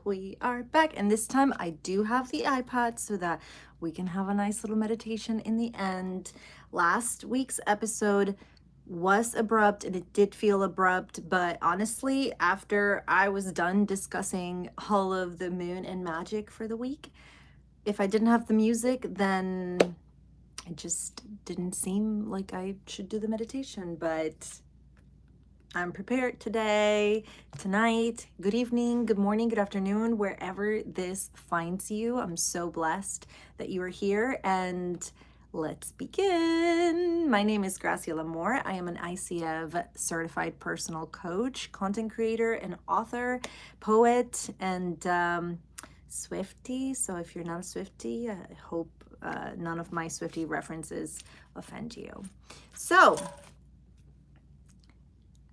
we are back. And this time I do have the iPad so that we can have a nice little meditation in the end. Last week's episode was abrupt and it did feel abrupt, but honestly, after I was done discussing all of the moon and magic for the week, if I didn't have the music, then it just didn't seem like I should do the meditation, but I'm prepared today, tonight, good evening, good morning, good afternoon, wherever this finds you. I'm so blessed that you are here, and let's begin. My name is Graciela Moore. I am an ICF certified personal coach, content creator, and author, poet, and Swiftie. So if you're not a Swiftie, I hope none of my Swiftie references offend you. So,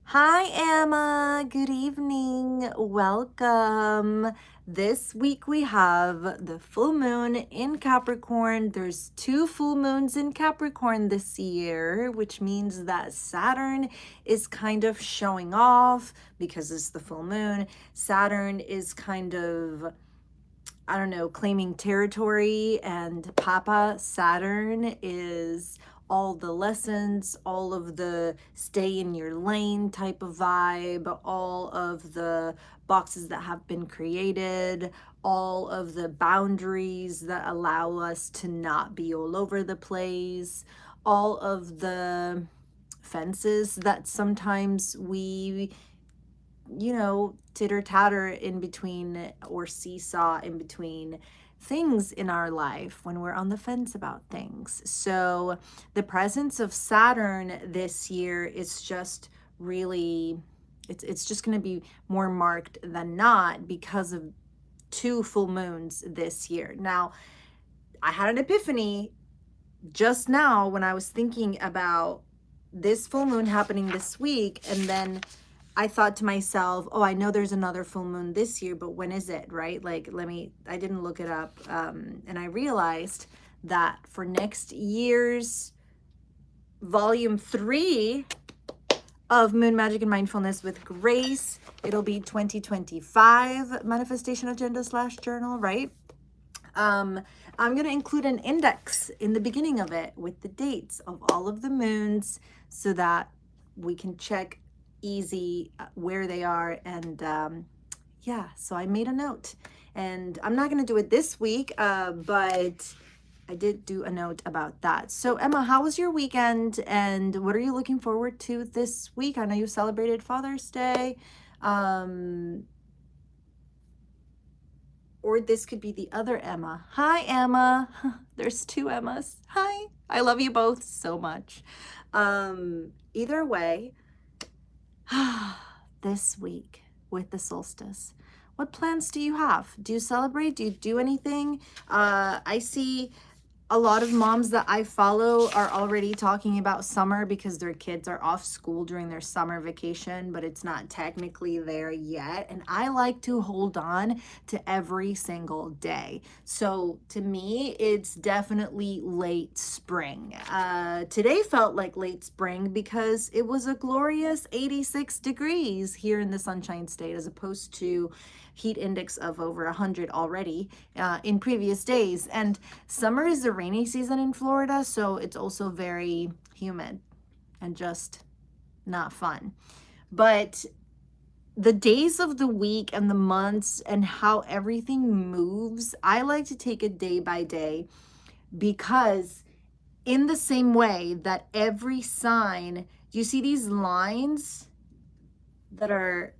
hi, Emma. Good evening. Welcome. This week we have the full moon in Capricorn. There's 2 full moons in Capricorn this year, which means that Saturn is kind of showing off because it's the full moon. Saturn is kind of, I don't know, claiming territory, and Papa Saturn is all the lessons, all of the stay in your lane type of vibe, all of the boxes that have been created, all of the boundaries that allow us to not be all over the place, all of the fences that sometimes we, titter tatter in between or seesaw in between things in our life when we're on the fence about things. So the presence of Saturn this year is just really, it's just going to be more marked than not because of 2 full moons this year. Now, I had an epiphany just now when I was thinking about this full moon happening this week, and then I thought to myself, oh, I know there's another full moon this year, but when is it, right? Like, I didn't look it up. And I realized that for next year's volume 3 of Moon Magic and Mindfulness with Grace, it'll be 2025 Manifestation Agenda / Journal, right? I'm going to include an index in the beginning of it with the dates of all of the moons so that we can check easy where they are. And yeah, so I made a note, and I'm not going to do it this week, but I did do a note about that. So Emma, how was your weekend, and what are you looking forward to this week? I know you celebrated Father's Day, or this could be the other Emma. Hi, Emma. There's 2 Emmas. Hi. I love you both so much. Either way, this week with the solstice, what plans do you have? Do you celebrate? Do you do anything? I see a lot of moms that I follow are already talking about summer because their kids are off school during their summer vacation, but it's not technically there yet. And I like to hold on to every single day. So to me, it's definitely late spring. Today felt like late spring because it was a glorious 86 degrees here in the Sunshine State, as opposed to heat index of over 100 already in previous days. And summer is the rainy season in Florida, so it's also very humid and just not fun. But the days of the week and the months and how everything moves, I like to take it day by day, because in the same way that every sign, do you see these lines that are,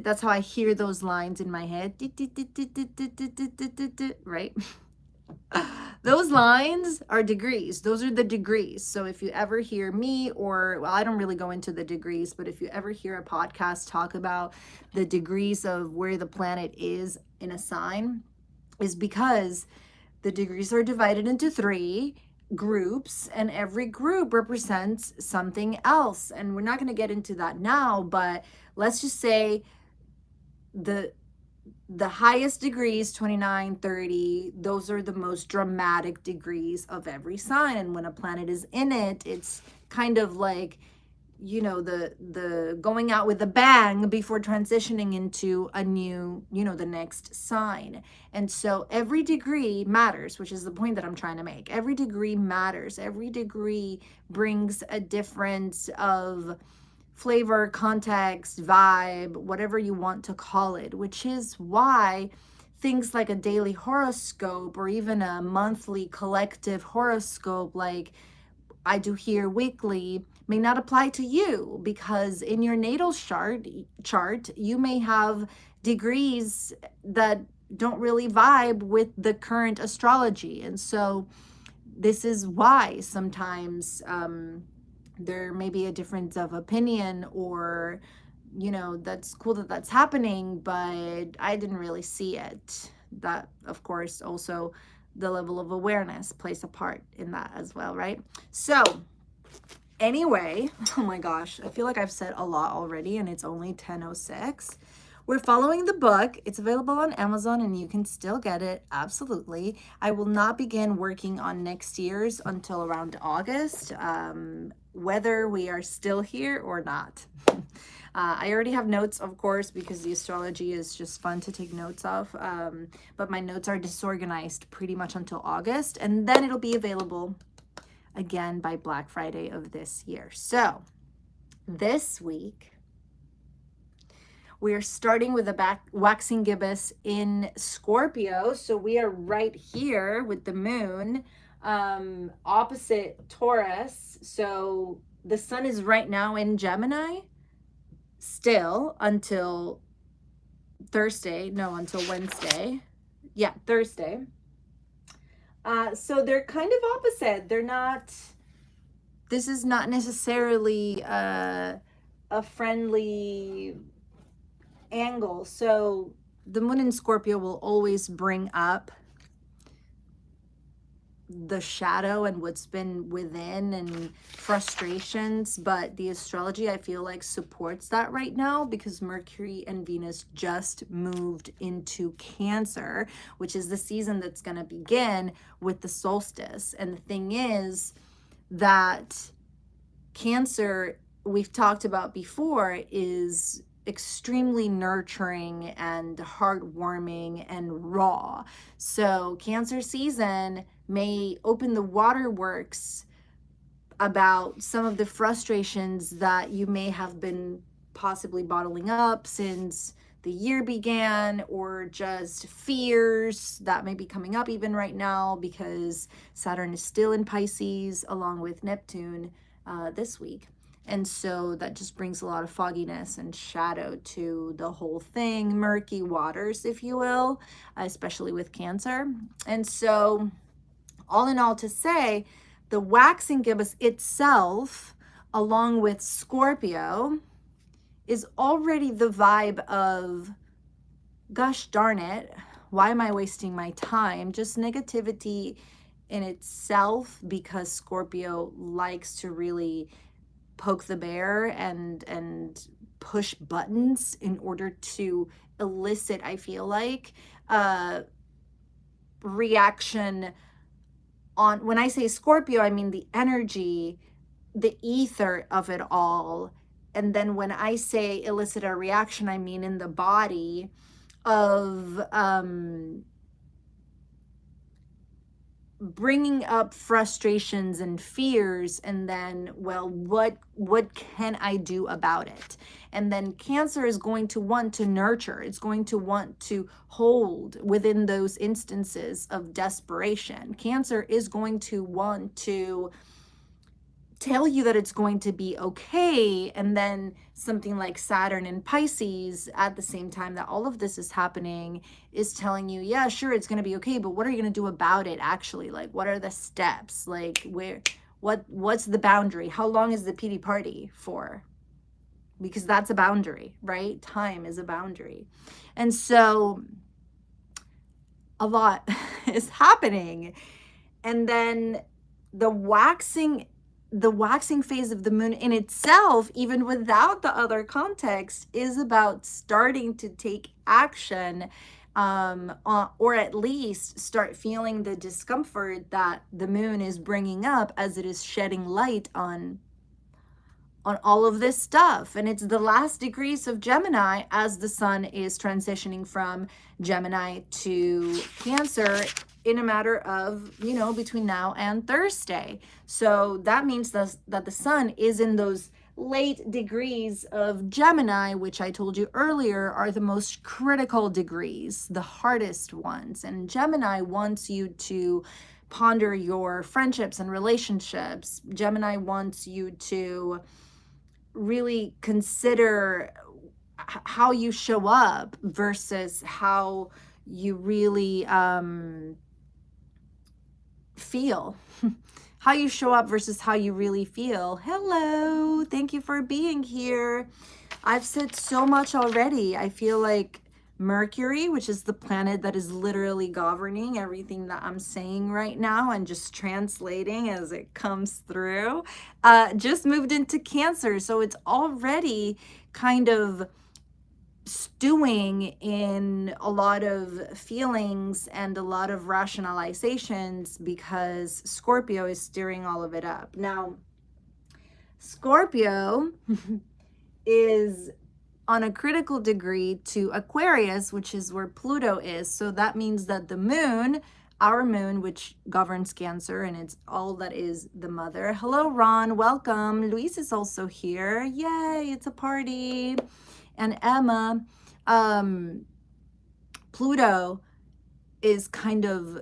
that's how I hear those lines in my head, right? Those lines are degrees. Those are the degrees. So if you ever hear me, or, well, I don't really go into the degrees, but if you ever hear a podcast talk about the degrees of where the planet is in a sign, is because the degrees are divided into 3 groups, and every group represents something else. And we're not going to get into that now, but let's just say the highest degrees, 29, 30, those are the most dramatic degrees of every sign. And when a planet is in it, it's kind of like the going out with a bang before transitioning into a new, the next sign. And so every degree matters, which is the point that I'm trying to make. Every degree matters. Every degree brings a difference of flavor, context, vibe, whatever you want to call it, which is why things like a daily horoscope or even a monthly collective horoscope like I do here weekly may not apply to you, because in your natal chart you may have degrees that don't really vibe with the current astrology. And so this is why sometimes there may be a difference of opinion, or that's cool that that's happening, but I didn't really see it. That, of course, also the level of awareness plays a part in that as well, right? So anyway, oh my gosh, I feel like I've said a lot already and it's only 10:06. We're following the book. It's available on Amazon and you can still get it. Absolutely. I will not begin working on next year's until around August, whether we are still here or not. I already have notes, of course, because the astrology is just fun to take notes of. But my notes are disorganized pretty much until August, and then it'll be available again by Black Friday of this year. So this week, we are starting with a waxing gibbous in Scorpio. So we are right here with the moon opposite Taurus. So the sun is right now in Gemini still until Thursday. No, until Wednesday. Yeah, Thursday. So they're kind of opposite. They're not, this is not necessarily a friendly angle. So the moon in Scorpio will always bring up the shadow and what's been within and frustrations, but the astrology, I feel like, supports that right now because Mercury and Venus just moved into Cancer, which is the season that's going to begin with the solstice. And the thing is that Cancer, we've talked about before, is extremely nurturing and heartwarming and raw. So Cancer season may open the waterworks about some of the frustrations that you may have been possibly bottling up since the year began, or just fears that may be coming up even right now because Saturn is still in Pisces along with Neptune this week. And so that just brings a lot of fogginess and shadow to the whole thing, murky waters, if you will, especially with Cancer. And so all in all, to say, the waxing gibbous itself, along with Scorpio, is already the vibe of, gosh darn it, why am I wasting my time? Just negativity in itself, because Scorpio likes to really poke the bear and push buttons in order to elicit, I feel like, reaction on, when I say Scorpio, I mean the energy, the ether of it all. And then when I say elicit a reaction, I mean in the body of bringing up frustrations and fears, and then, well, what can I do about it? And then Cancer is going to want to nurture. It's going to want to hold within those instances of desperation. Cancer is going to want to tell you that it's going to be okay, and then something like Saturn in Pisces at the same time that all of this is happening is telling you, yeah, sure, it's going to be okay, but what are you going to do about it actually? Like, what are the steps? Like, what's the boundary? How long is the PD party for? Because that's a boundary, right? Time is a boundary. And so a lot is happening. And then the waxing phase of the moon in itself, even without the other context, is about starting to take action, or at least start feeling the discomfort that the moon is bringing up as it is shedding light on on all of this stuff. And it's the last degrees of Gemini as the sun is transitioning from Gemini to Cancer in a matter of, between now and Thursday. So that means that the sun is in those late degrees of Gemini, which I told you earlier are the most critical degrees, the hardest ones. And Gemini wants you to ponder your friendships and relationships. Gemini wants you to really consider how you show up versus how you really feel. How you show up versus how you really feel. Hello, thank you for being here. I've said so much already. I feel like Mercury, which is the planet that is literally governing everything that I'm saying right now and just translating as it comes through, just moved into Cancer. So it's already kind of stewing in a lot of feelings and a lot of rationalizations because Scorpio is stirring all of it up. Now, Scorpio is on a critical degree to Aquarius, which is where Pluto is. So that means that the moon, our moon, which governs Cancer, and it's all that is the mother. Hello, Ron. Welcome. Luis is also here. Yay, it's a party. And Emma, Pluto is kind of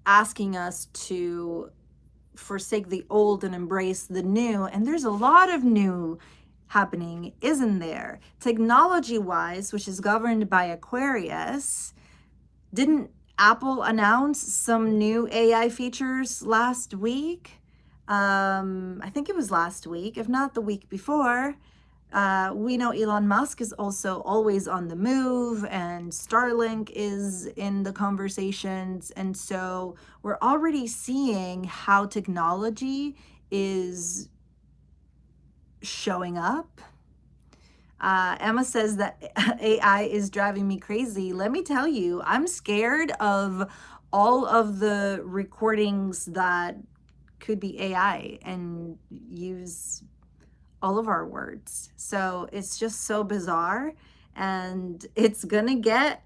asking us to forsake the old and embrace the new. And there's a lot of new happening, isn't there? Technology-wise, which is governed by Aquarius, didn't Apple announce some new AI features last week? I think it was last week, if not the week before. We know Elon Musk is also always on the move, and Starlink is in the conversations. And so we're already seeing how technology is showing up. Emma says that AI is driving me crazy. Let me tell you, I'm scared of all of the recordings that could be AI and use all of our words. So it's just so bizarre, and it's gonna get,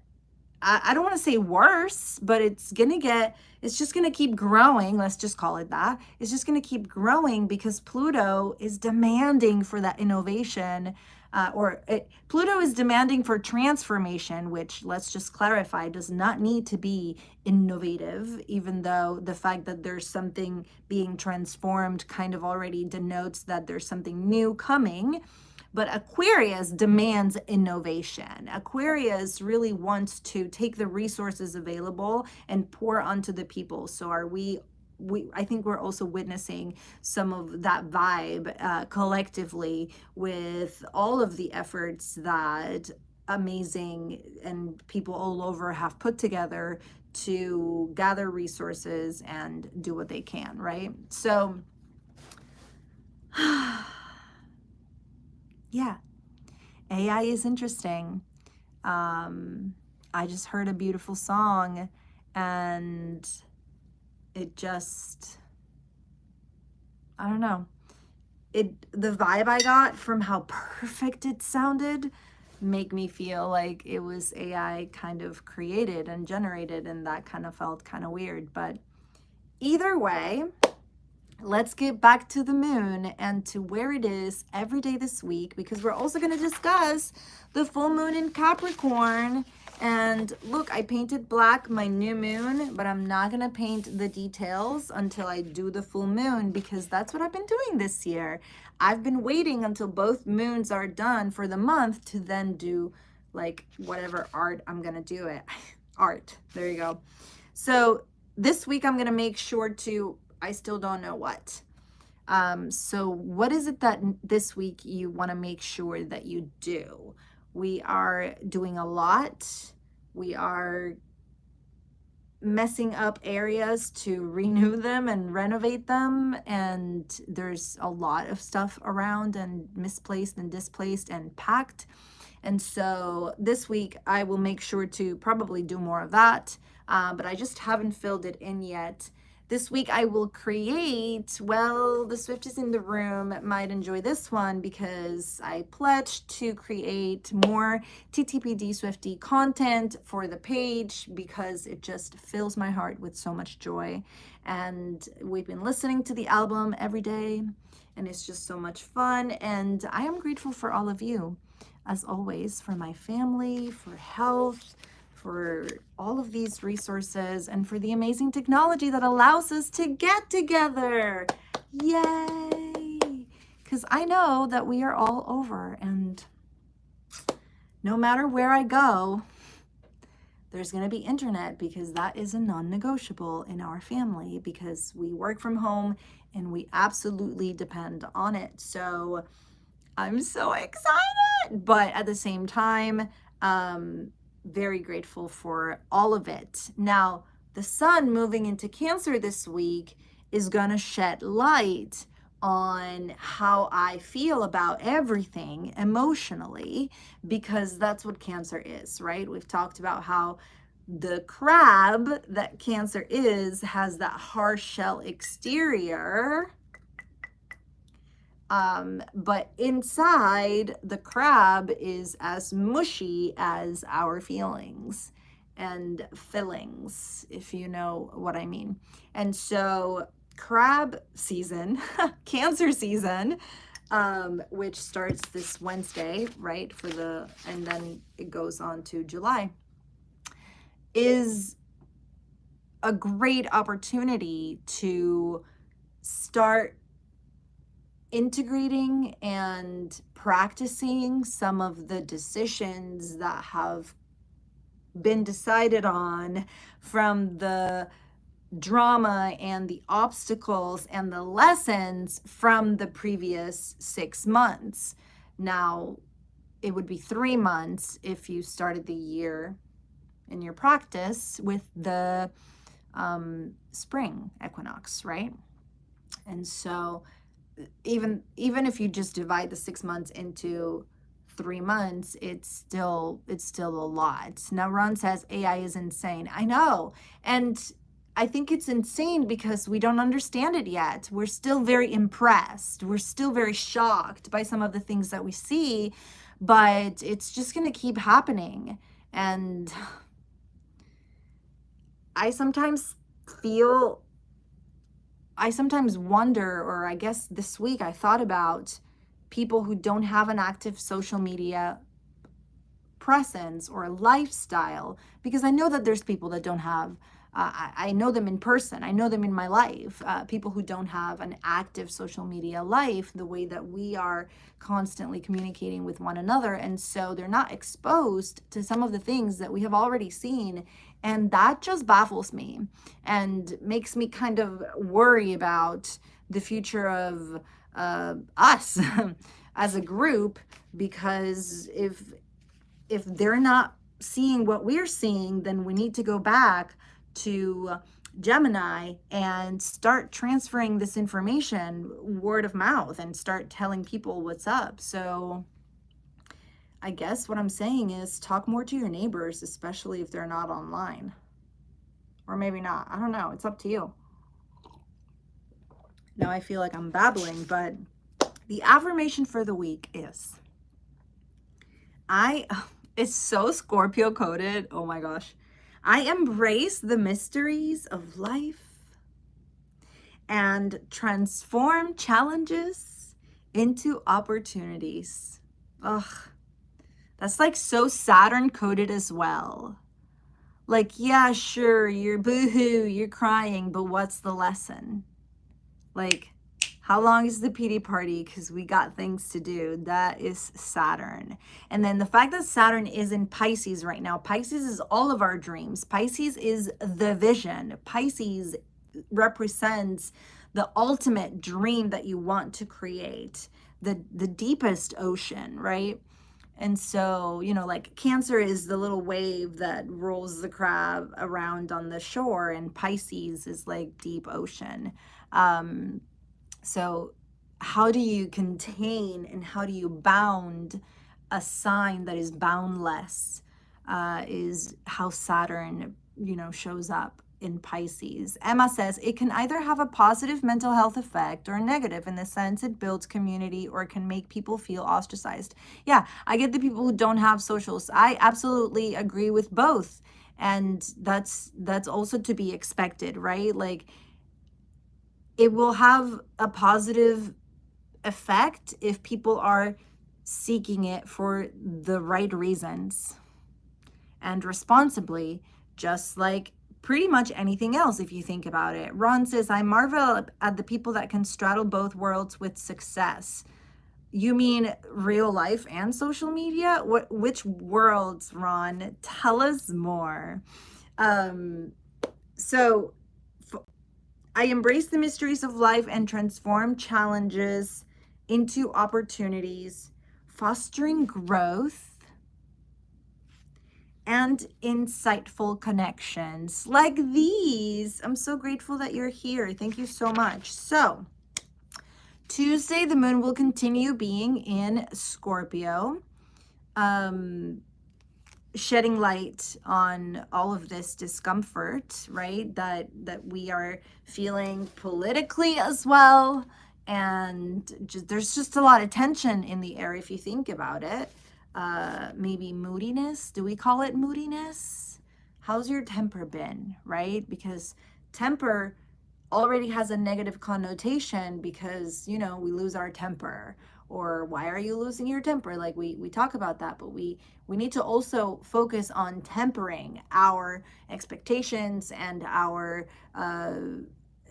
I don't want to say worse, but it's just gonna keep growing. Let's just call it that. It's just gonna keep growing because Pluto is demanding for that innovation, Pluto is demanding for transformation, which, let's just clarify, does not need to be innovative, even though the fact that there's something being transformed kind of already denotes that there's something new coming. But Aquarius demands innovation. Aquarius really wants to take the resources available and pour onto the people. So I think we're also witnessing some of that vibe collectively with all of the efforts that amazing and people all over have put together to gather resources and do what they can, right? So yeah, AI is interesting. I just heard a beautiful song, and it just, I don't know. The vibe I got from how perfect it sounded make me feel like it was AI kind of created and generated, and that kind of felt kind of weird. But either way, let's get back to the moon and to where it is every day this week, because we're also going to discuss the full moon in Capricorn. And look, I painted black my new moon, but I'm not going to paint the details until I do the full moon, because that's what I've been doing this year. I've been waiting until both moons are done for the month to then do like whatever art I'm going to do it. Art. There you go. So this week I'm going to make sure to, I still don't know what. So what is it that this week you want to make sure that you do? We are doing a lot. We are messing up areas to renew them and renovate them. And there's a lot of stuff around and misplaced and displaced and packed. And so this week I will make sure to probably do more of that. But I just haven't filled it in yet. This week I will create, well, the Swifties in the room might enjoy this one because I pledged to create more TTPD Swifty content for the page because it just fills my heart with so much joy. And we've been listening to the album every day, and it's just so much fun. And I am grateful for all of you, as always, for my family, for health, for all of these resources, and for the amazing technology that allows us to get together. Yay! Because I know that we are all over, and no matter where I go, there's going to be internet, because that is a non-negotiable in our family, because we work from home and we absolutely depend on it. So I'm so excited, but at the same time, very grateful for all of it. Now, the sun moving into Cancer this week is going to shed light on how I feel about everything emotionally, because that's what Cancer is, right? We've talked about how the crab that Cancer is has that hard shell exterior, but inside, the crab is as mushy as our feelings and fillings, if you know what I mean. And so crab season, Cancer season, which starts this Wednesday, right, and then it goes on to July, is a great opportunity to start integrating and practicing some of the decisions that have been decided on from the drama and the obstacles and the lessons from the previous 6 months. Now, it would be 3 months if you started the year in your practice with the spring equinox, right? And so even if you just divide the 6 months into 3 months, it's still a lot. Now Ron says AI is insane. I know. And I think it's insane because we don't understand it yet. We're still very impressed. We're still very shocked by some of the things that we see, but it's just going to keep happening. And I sometimes wonder, or I guess this week I thought about people who don't have an active social media presence or lifestyle, because I know that there's people that don't have, I know them in person, I know them in my life, people who don't have an active social media life the way that we are constantly communicating with one another. And so they're not exposed to some of the things that we have already seen. And that just baffles me and makes me kind of worry about the future of us as a group, because if they're not seeing what we're seeing, then we need to go back to Gemini and start transferring this information word of mouth and start telling people what's up. So I guess what I'm saying is talk more to your neighbors, especially if they're not online. Or maybe not. I don't know. It's up to you. Now I feel like I'm babbling, but the affirmation for the week is, it's so Scorpio coded. Oh my gosh. I embrace the mysteries of life and transform challenges into opportunities. Ugh. That's like so Saturn coded as well. Like, yeah, sure, you're boohoo, you're crying, but what's the lesson? Like, how long is the PD party? Because we got things to do. That is Saturn. And then the fact that Saturn is in Pisces right now, Pisces is all of our dreams. Pisces is the vision. Pisces represents the ultimate dream that you want to create, the deepest ocean, right? And so, like Cancer is the little wave that rolls the crab around on the shore, and Pisces is like deep ocean. So how do you contain and how do you bound a sign that is boundless, is how Saturn, shows up in Pisces. Emma says it can either have a positive mental health effect or a negative, in the sense it builds community or can make people feel ostracized. Yeah, I get the people who don't have socials. I absolutely agree with both. And that's also to be expected, right? Like, it will have a positive effect if people are seeking it for the right reasons and responsibly, just like pretty much anything else if you think about it. Ron says, I marvel at the people that can straddle both worlds with success. You mean real life and social media? Which worlds, Ron? Tell us more. So I embrace the mysteries of life and transform challenges into opportunities, fostering growth and insightful connections like these. I'm so grateful that you're here. Thank you so much. So, Tuesday, the moon will continue being in Scorpio, shedding light on all of this discomfort, right? That we are feeling politically as well. And there's just a lot of tension in the air if you think about it. Maybe moodiness. Do we call it moodiness? How's your temper been, right? Because temper already has a negative connotation because, you know, we lose our temper. Or why are you losing your temper? Like we talk about that, but we need to also focus on tempering our expectations and our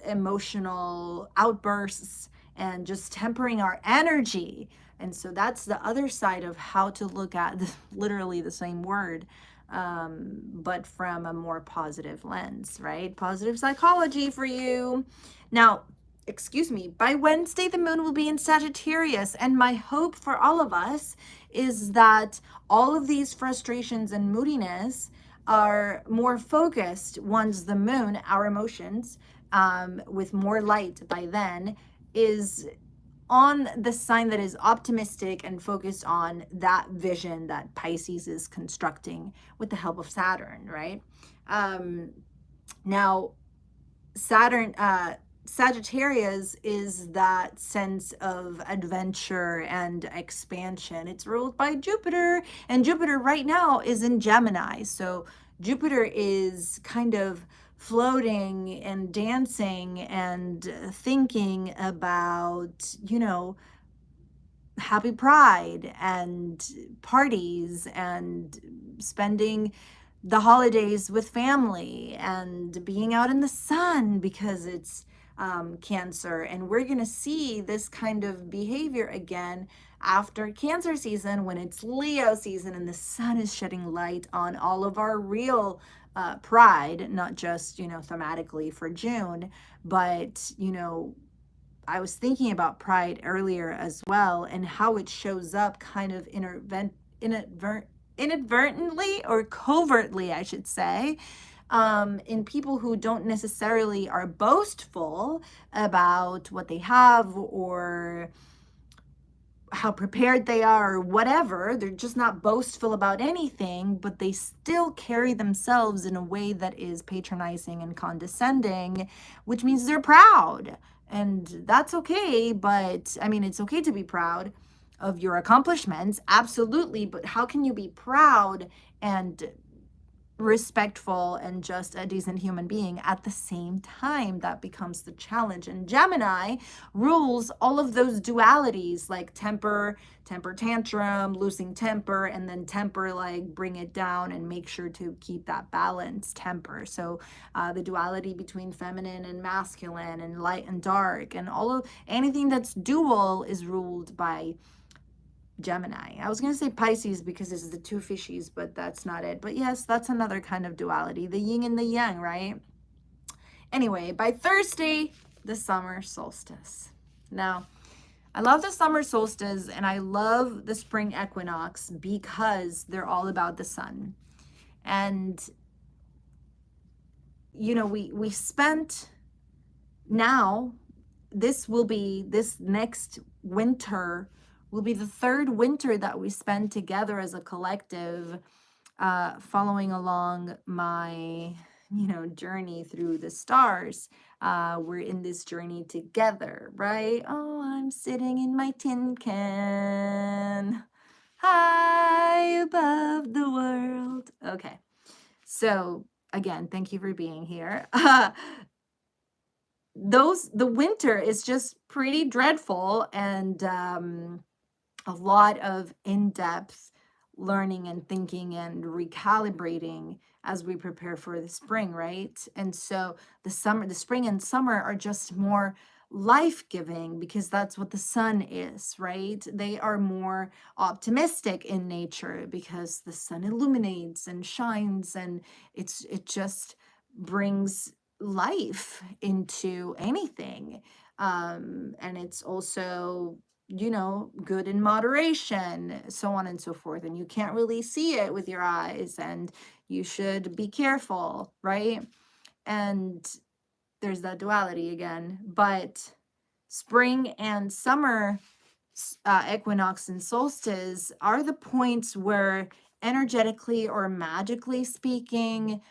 emotional outbursts, and just tempering our energy. And so that's the other side of how to look at literally the same word, but from a more positive lens, right? Positive psychology for you. Now, excuse me, by Wednesday, the moon will be in Sagittarius. And my hope for all of us is that all of these frustrations and moodiness are more focused once the moon, our emotions, with more light by then, is on the sign that is optimistic and focused on that vision that Pisces is constructing with the help of Saturn, right? Now, Sagittarius is that sense of adventure and expansion. It's ruled by Jupiter, and Jupiter right now is in Gemini. So Jupiter is kind of floating and dancing and thinking about, you know, happy pride and parties and spending the holidays with family and being out in the sun because it's Cancer. And we're going to see this kind of behavior again after Cancer season, when it's Leo season and the sun is shedding light on all of our real pride, not just, you know, thematically for June, but, you know, I was thinking about pride earlier as well, and how it shows up kind of inadvertently or covertly, I should say, in people who don't necessarily are boastful about what they have or how prepared they are or whatever. They're just not boastful about anything, but they still carry themselves in a way that is patronizing and condescending, which means they're proud. And that's okay, but I mean, it's okay to be proud of your accomplishments, absolutely, but how can you be proud and respectful and just a decent human being at the same time? That becomes the challenge. And Gemini rules all of those dualities, like temper tantrum, losing temper, and then temper, like bring it down and make sure to keep that balanced temper. So the duality between feminine and masculine and light and dark, and all of anything that's dual is ruled by Gemini. I was going to say Pisces because it's the two fishies, but that's not it. But yes, that's another kind of duality, the yin and the yang, right? Anyway, by Thursday, the summer solstice. Now, I love the summer solstice and I love the spring equinox because they're all about the sun. And, you know, we spent now, this next winter will be the third winter that we spend together as a collective, following along my journey through the stars. We're in this journey together, right? Oh, I'm sitting in my tin can, high above the world. Okay. So again, thank you for being here. The winter is just pretty dreadful, and a lot of in-depth learning and thinking and recalibrating as we prepare for the spring, right? And so the spring and summer are just more life-giving because that's what the sun is, right? They are more optimistic in nature because the sun illuminates and shines, and it just brings life into anything. And it's also good in moderation, so on and so forth. And you can't really see it with your eyes, and you should be careful, right? And there's that duality again. But spring and summer equinox and solstice are the points where, energetically or magically speaking,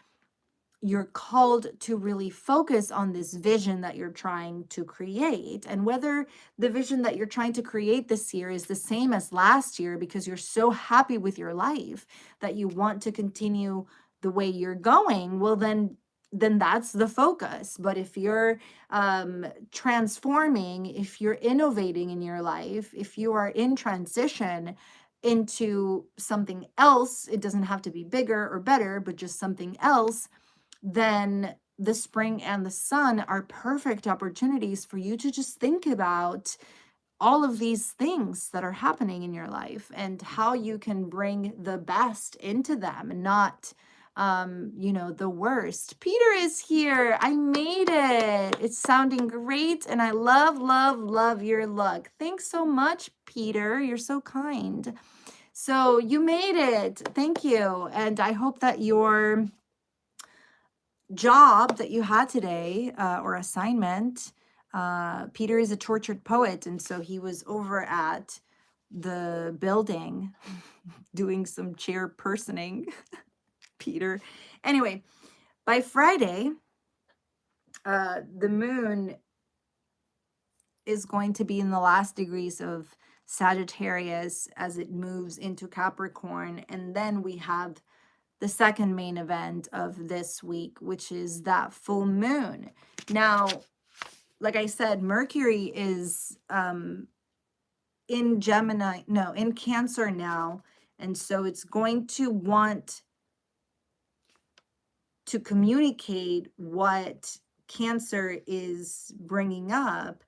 you're called to really focus on this vision that you're trying to create. And whether the vision that you're trying to create this year is the same as last year because you're so happy with your life that you want to continue the way you're going, well, then that's the focus. But if you're transforming, if you're innovating in your life, if you are in transition into something else, it doesn't have to be bigger or better, but just something else, then the spring and the sun are perfect opportunities for you to just think about all of these things that are happening in your life and how you can bring the best into them and not the worst. Peter is here. I made it. It's sounding great, and I love your look. Thanks so much, Peter. You're so kind. So you made it. Thank you. And I hope that your job that you had today, or assignment, Peter is a tortured poet, and so he was over at the building doing some chairpersoning. Peter. Anyway, by Friday, the moon is going to be in the last degrees of Sagittarius as it moves into Capricorn, and then we have the second main event of this week, which is that full moon. Now, like I said, Mercury is in Cancer now. And so it's going to want to communicate what Cancer is bringing up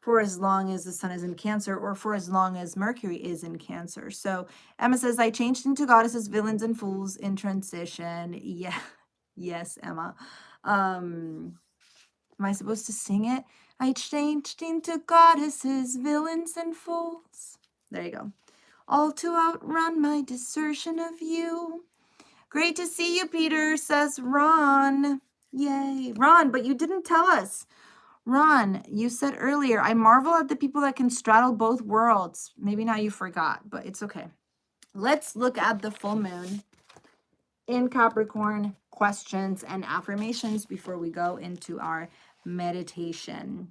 for as long as the sun is in Cancer, or for as long as Mercury is in Cancer. So Emma says, I changed into goddesses, villains, and fools in transition. Yeah. Yes, Emma. Am I supposed to sing it? I changed into goddesses, villains, and fools. There you go. All to outrun my desertion of you. Great to see you, Peter, says Ron. Yay. Ron, but you didn't tell us. Ron, you said earlier, I marvel at the people that can straddle both worlds. Maybe now you forgot, but it's okay. Let's look at the full moon in Capricorn, questions and affirmations before we go into our meditation.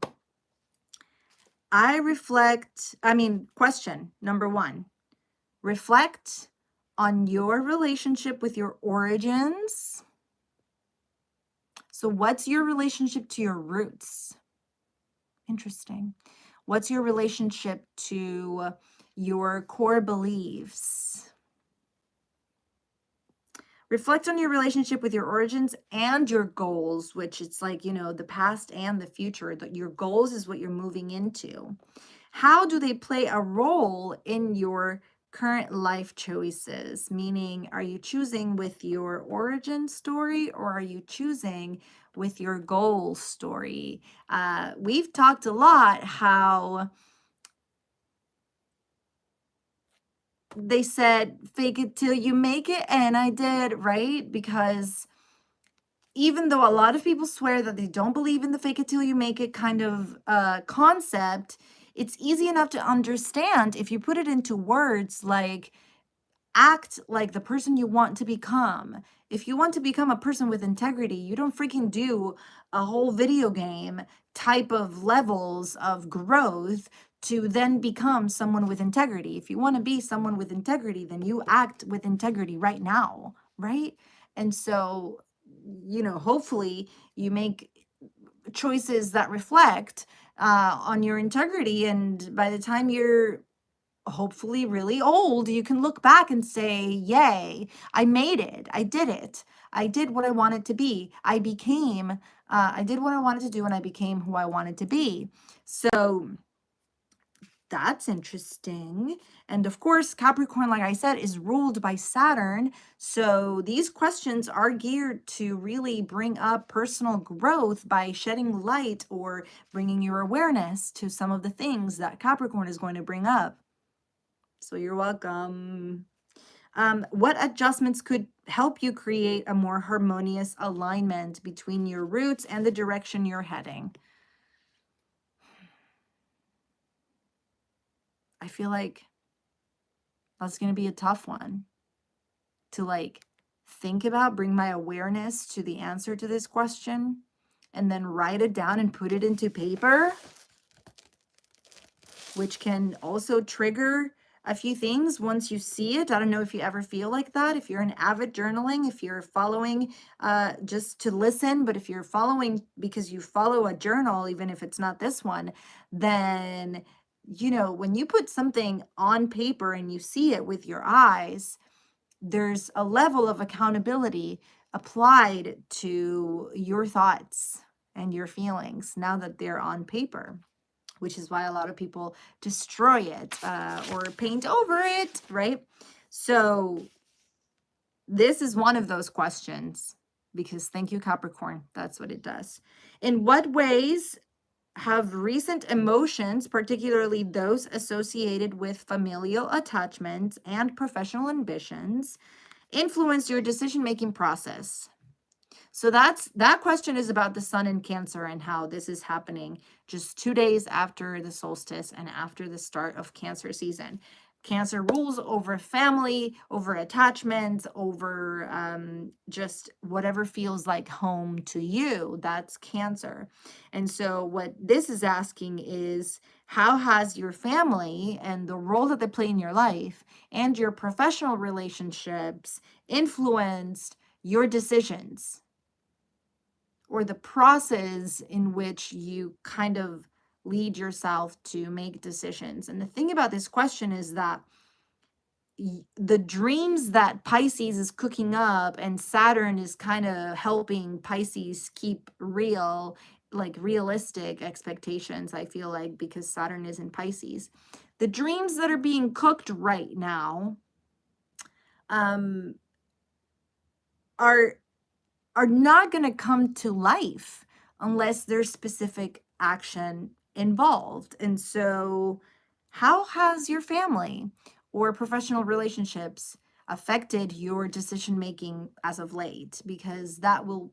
Question number 1. Reflect on your relationship with your origins. So what's your relationship to your roots? Interesting. What's your relationship to your core beliefs? Reflect on your relationship with your origins and your goals, which it's like, the past and the future. Your goals is what you're moving into. How do they play a role in your current life choices? Meaning, are you choosing with your origin story, or are you choosing with your goal story? We've talked a lot how they said, fake it till you make it. And I did, right? Because even though a lot of people swear that they don't believe in the fake it till you make it kind of concept, it's easy enough to understand if you put it into words like, act like the person you want to become. If you want to become a person with integrity, you don't freaking do a whole video game type of levels of growth to then become someone with integrity. If you want to be someone with integrity, then you act with integrity right now, right? And so, hopefully you make choices that reflect on your integrity. And by the time you're hopefully really old, you can look back and say, yay, I made it. I did it. I did what I wanted to be. I did what I wanted to do and I became who I wanted to be. So that's interesting. And of course, Capricorn, like I said, is ruled by Saturn. So these questions are geared to really bring up personal growth by shedding light or bringing your awareness to some of the things that Capricorn is going to bring up. So you're welcome. What adjustments could help you create a more harmonious alignment between your roots and the direction you're heading? I feel like that's going to be a tough one to think about, bring my awareness to the answer to this question, and then write it down and put it into paper, which can also trigger a few things once you see it. I don't know if you ever feel like that. If you're an avid journaling, if you're following just to listen, but if you're following because you follow a journal, even if it's not this one, then, when you put something on paper and you see it with your eyes, there's a level of accountability applied to your thoughts and your feelings now that they're on paper, which is why a lot of people destroy it or paint over it, right? So this is one of those questions because thank you, Capricorn. That's what it does. In what ways have recent emotions, particularly those associated with familial attachments and professional ambitions, influenced your decision-making process? So that question is about the sun in Cancer and how this is happening just 2 days after the solstice and after the start of Cancer season. Cancer rules over family, over attachments, over just whatever feels like home to you. That's Cancer. And so what this is asking is, how has your family and the role that they play in your life and your professional relationships influenced your decisions, or the process in which you kind of lead yourself to make decisions? And the thing about this question is that the dreams that Pisces is cooking up and Saturn is kind of helping Pisces keep real, like realistic expectations, I feel like, because Saturn is in Pisces. The dreams that are being cooked right now are not going to come to life unless there's specific action involved. And so, how has your family or professional relationships affected your decision making as of late? Because that will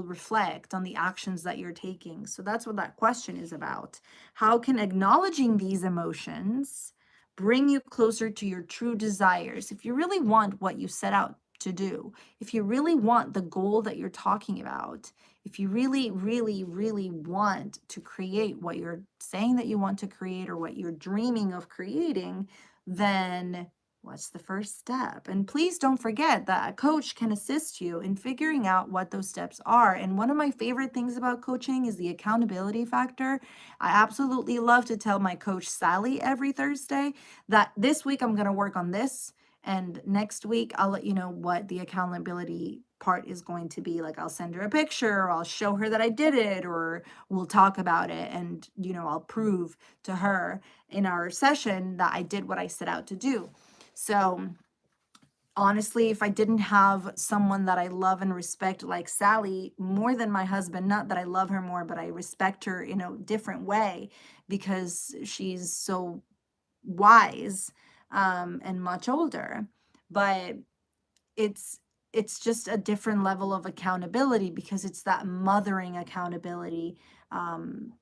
reflect on the actions that you're taking. So that's what that question is about. How can acknowledging these emotions bring you closer to your true desires? If you really want what you set out to do, if you really want the goal that you're talking about, if you really, really, really want to create what you're saying that you want to create or what you're dreaming of creating, then what's the first step? And please don't forget that a coach can assist you in figuring out what those steps are. And one of my favorite things about coaching is the accountability factor. I absolutely love to tell my coach, Sally, every Thursday that this week I'm going to work on this. And next week, I'll let you know what the accountability part is going to be. Like, I'll send her a picture, or I'll show her that I did it, or we'll talk about it. And, I'll prove to her in our session that I did what I set out to do. So honestly, if I didn't have someone that I love and respect like Sally more than my husband, not that I love her more, but I respect her in a different way because she's so wise and much older, but it's just a different level of accountability because it's that mothering accountability, and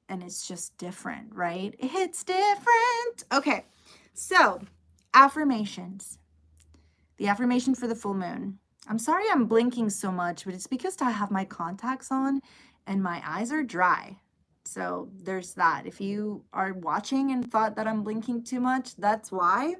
it's just different, right? It's different. Okay, so affirmations. The affirmation for the full moon. I'm sorry I'm blinking so much, but it's because I have my contacts on and my eyes are dry. So there's that. If you are watching and thought that I'm blinking too much, that's why.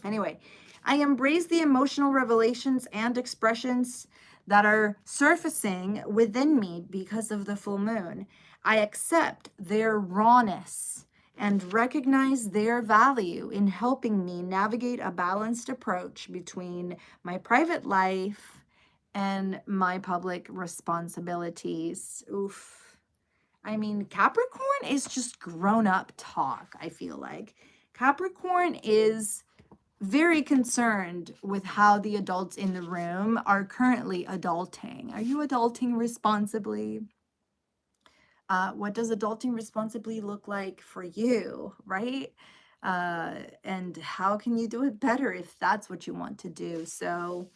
Anyway, I embrace the emotional revelations and expressions that are surfacing within me because of the full moon. I accept their rawness and recognize their value in helping me navigate a balanced approach between my private life and my public responsibilities. Oof. I mean, Capricorn is just grown up talk, I feel like. Capricorn is very concerned with how the adults in the room are currently adulting. Are you adulting responsibly? What does adulting responsibly look like for you, right? And how can you do it better if that's what you want to do? So,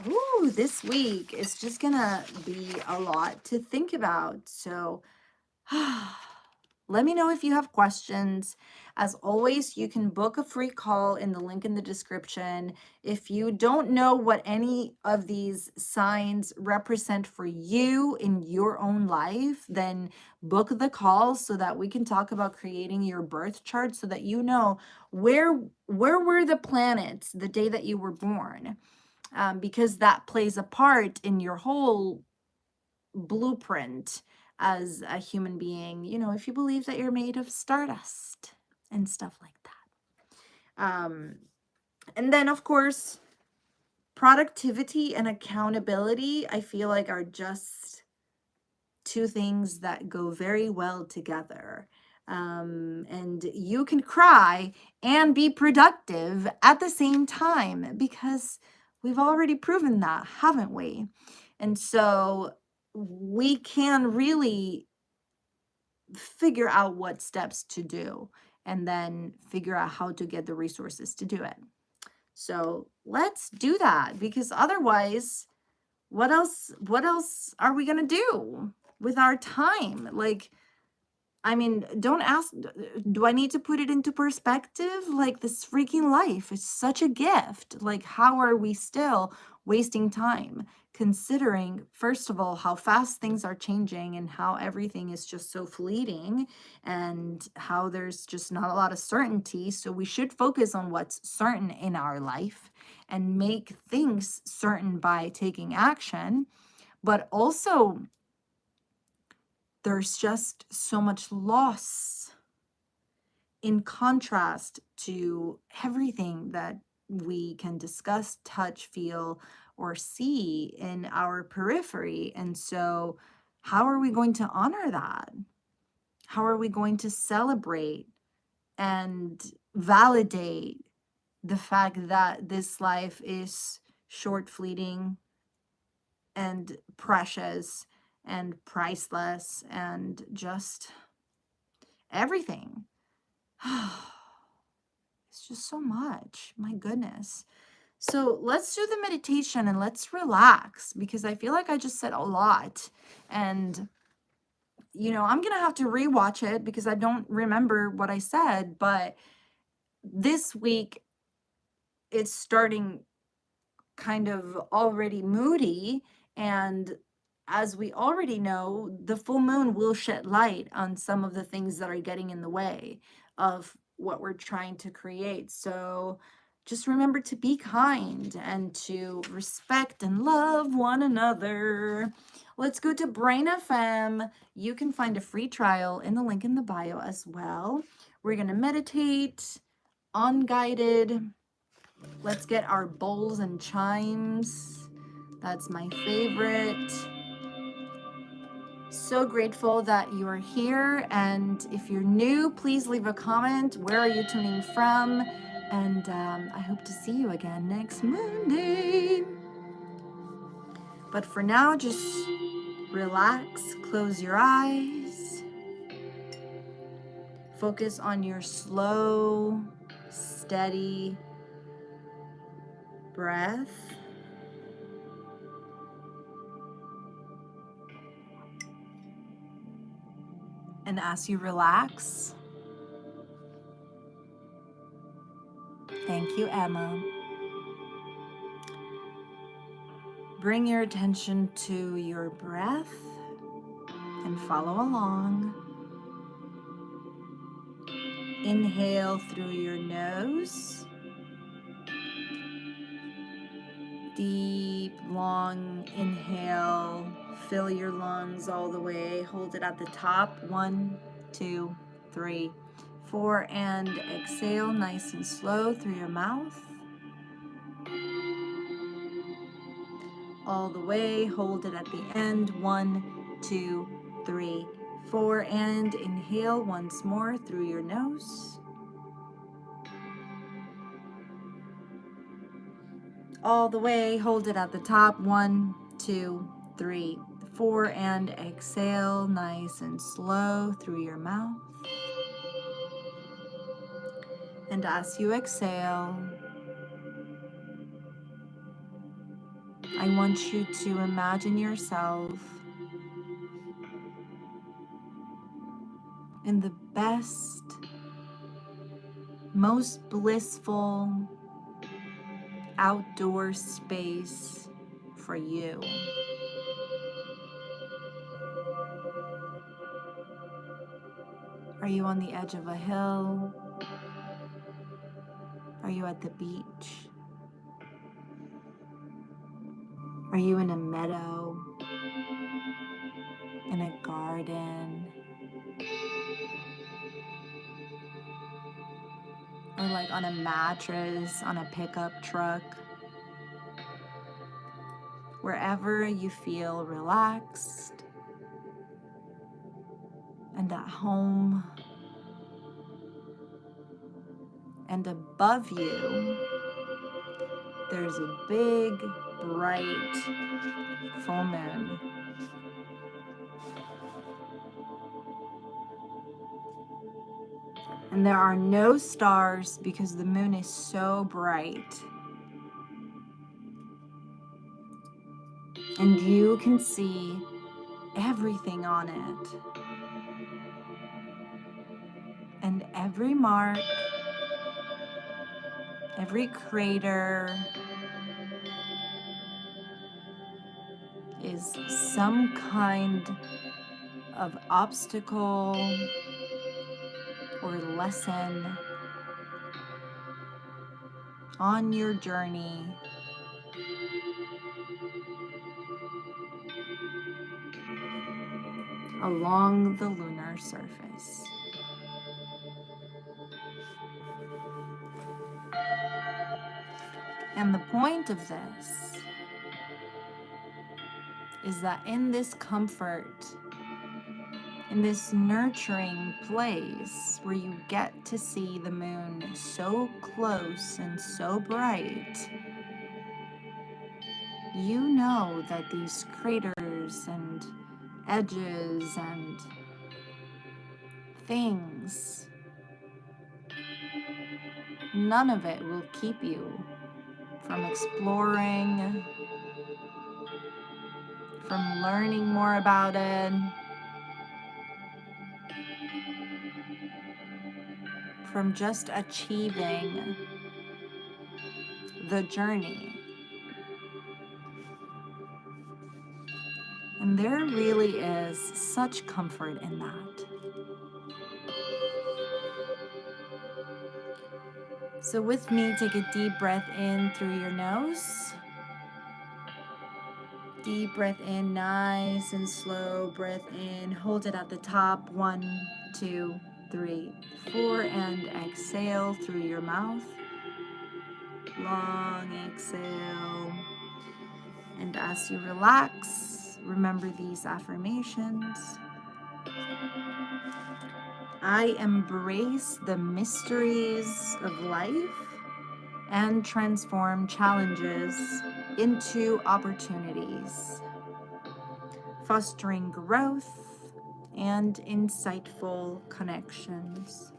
ooh, this week is just gonna be a lot to think about. So, let me know if you have questions. As always, you can book a free call in the link in the description. If you don't know what any of these signs represent for you in your own life, then book the call so that we can talk about creating your birth chart so that you know where were the planets the day that you were born, because that plays a part in your whole blueprint as a human being, you know, if you believe that you're made of stardust and stuff like that. And then, of course, productivity and accountability, I feel like, are just two things that go very well together. And you can cry and be productive at the same time because we've already proven that, haven't we? And so we can really figure out what steps to do and then figure out how to get the resources to do it. So let's do that, because otherwise, what else are we going to do with our time? Like, I mean, don't ask, do I need to put it into perspective? Like, this freaking life is such a gift. Like, how are we still wasting time? Considering, first of all, how fast things are changing and how everything is just so fleeting and how there's just not a lot of certainty. So we should focus on what's certain in our life and make things certain by taking action. But also, there's just so much loss in contrast to everything that we can discuss, touch, feel, or see in our periphery. And so, how are we going to honor that? How are we going to celebrate and validate the fact that this life is short, fleeting, and precious and priceless and just everything? It's just so much. My goodness. So let's do the meditation and let's relax, because I feel like I just said a lot. And, you know, I'm going to have to rewatch it because I don't remember what I said. But this week, it's starting kind of already moody. And as we already know, the full moon will shed light on some of the things that are getting in the way of what we're trying to create. So just remember to be kind and to respect and love one another. Let's go to Brain FM. You can find a free trial in the link in the bio as well. We're going to meditate, unguided. Let's get our bowls and chimes. That's my favorite. So grateful that you are here. And if you're new, please leave a comment. Where are you tuning from? And I hope to see you again next Monday. But for now, just relax, close your eyes, focus on your slow, steady breath. And as you relax, thank you, Emma. Bring your attention to your breath and follow along. Inhale through your nose. Deep, long inhale. Fill your lungs all the way. Hold it at the top. 1, 2, 3, 4. And exhale nice and slow through your mouth. All the way. Hold it at the end. 1, 2, 3, 4. And inhale once more through your nose. All the way. Hold it at the top. 1, 2, 3, 4. And exhale nice and slow through your mouth. And as you exhale, I want you to imagine yourself in the best, most blissful outdoor space for you. Are you on the edge of a hill? Are you at the beach? Are you in a meadow? In a garden? Or like on a mattress, on a pickup truck? Wherever you feel relaxed and at home. And above you, there's a big, bright full moon. And there are no stars because the moon is so bright. And you can see everything on it. And every mark, every crater is some kind of obstacle or lesson on your journey along the lunar surface. And the point of this is that in this comfort, in this nurturing place where you get to see the moon so close and so bright, you know that these craters and edges and things, none of it will keep you from exploring, from learning more about it, from just achieving the journey. And there really is such comfort in that. So with me, take a deep breath in through your nose. Deep breath in, nice and slow. Breath in, hold it at the top. 1, 2, 3, 4. And exhale through your mouth. Long exhale. And as you relax, remember these affirmations. I embrace the mysteries of life and transform challenges into opportunities, fostering growth and insightful connections.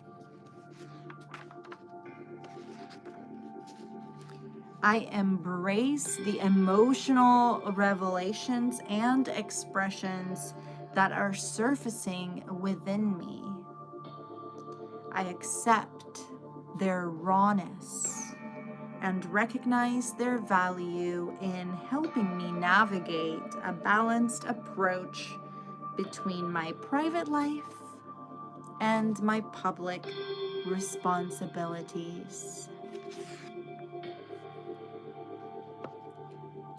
I embrace the emotional revelations and expressions that are surfacing within me. I accept their rawness and recognize their value in helping me navigate a balanced approach between my private life and my public responsibilities.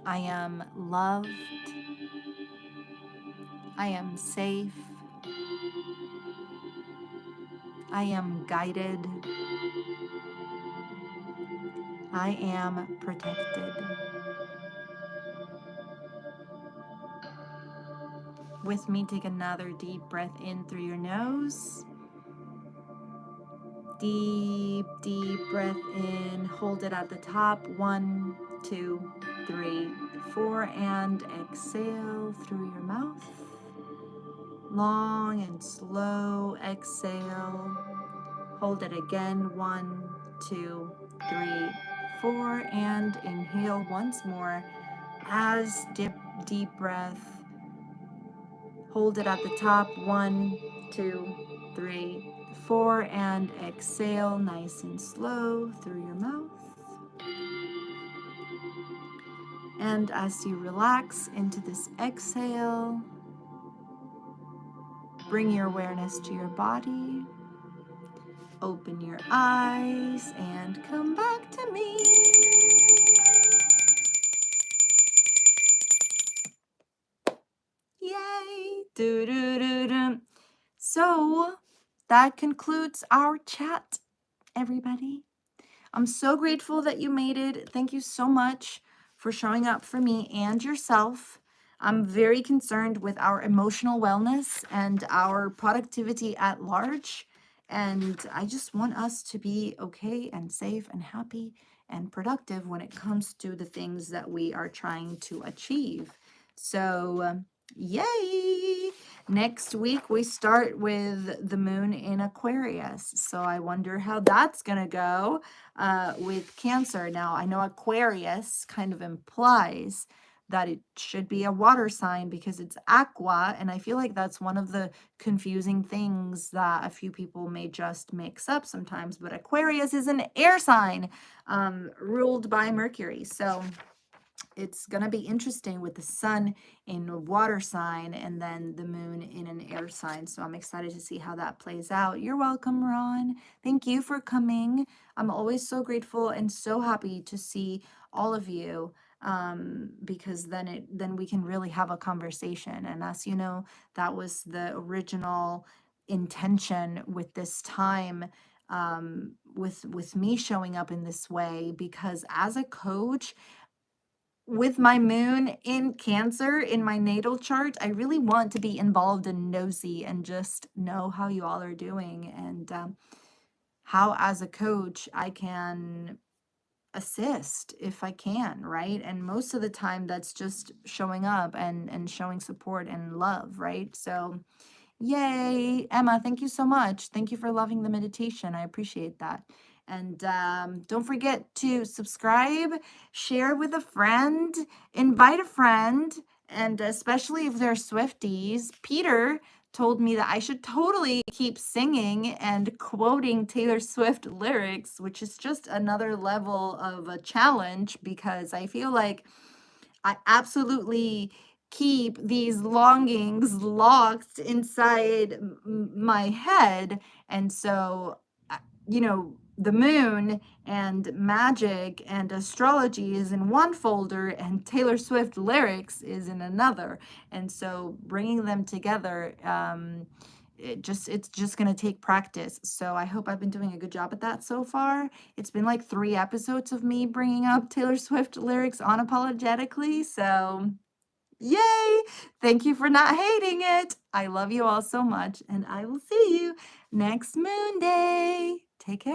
I am loved. I am safe. I am guided. I am protected. With me, take another deep breath in through your nose. Deep, deep breath in. Hold it at the top. 1, 2, 3, 4. And exhale through your mouth. Long and slow exhale. Hold it again. 1, 2, 3, 4. And inhale once more. As deep breath. Hold it at the top. 1, 2, 3, 4. And exhale nice and slow through your mouth. And as you relax into this exhale, bring your awareness to your body. Open your eyes and come back to me. Yay! Do-do-do-do. So that concludes our chat, everybody. I'm so grateful that you made it. Thank you so much for showing up for me and yourself. I'm very concerned with our emotional wellness and our productivity at large. And I just want us to be okay and safe and happy and productive when it comes to the things that we are trying to achieve. So, yay! Next week, we start with the moon in Aquarius. So I wonder how that's going to go with Cancer. Now, I know Aquarius kind of implies that it should be a water sign because it's aqua. And I feel like that's one of the confusing things that a few people may just mix up sometimes. But Aquarius is an air sign ruled by Mercury. So it's going to be interesting with the sun in a water sign and then the moon in an air sign. So I'm excited to see how that plays out. You're welcome, Ron. Thank you for coming. I'm always so grateful and so happy to see all of you, because then we can really have a conversation. And as you know, that was the original intention with this time, with me showing up in this way, because as a coach, with my moon in Cancer in my natal chart, I really want to be involved and nosy and just know how you all are doing, and how as a coach I can assist if I can, right? And most of the time that's just showing up and showing support and love, right? So yay, Emma, thank you so much. Thank you for loving the meditation. I appreciate that. And don't forget to subscribe, share with a friend, invite a friend, and especially if they're Swifties. Peter told me that I should totally keep singing and quoting Taylor Swift lyrics, which is just another level of a challenge because I feel like I absolutely keep these longings locked inside my head. And so, you know, the moon and magic and astrology is in one folder and Taylor Swift lyrics is in another. And so bringing them together, it's just going to take practice. So I hope I've been doing a good job at that so far. It's been like 3 episodes of me bringing up Taylor Swift lyrics unapologetically. So yay! Thank you for not hating it. I love you all so much, and I will see you next moon day. Take care.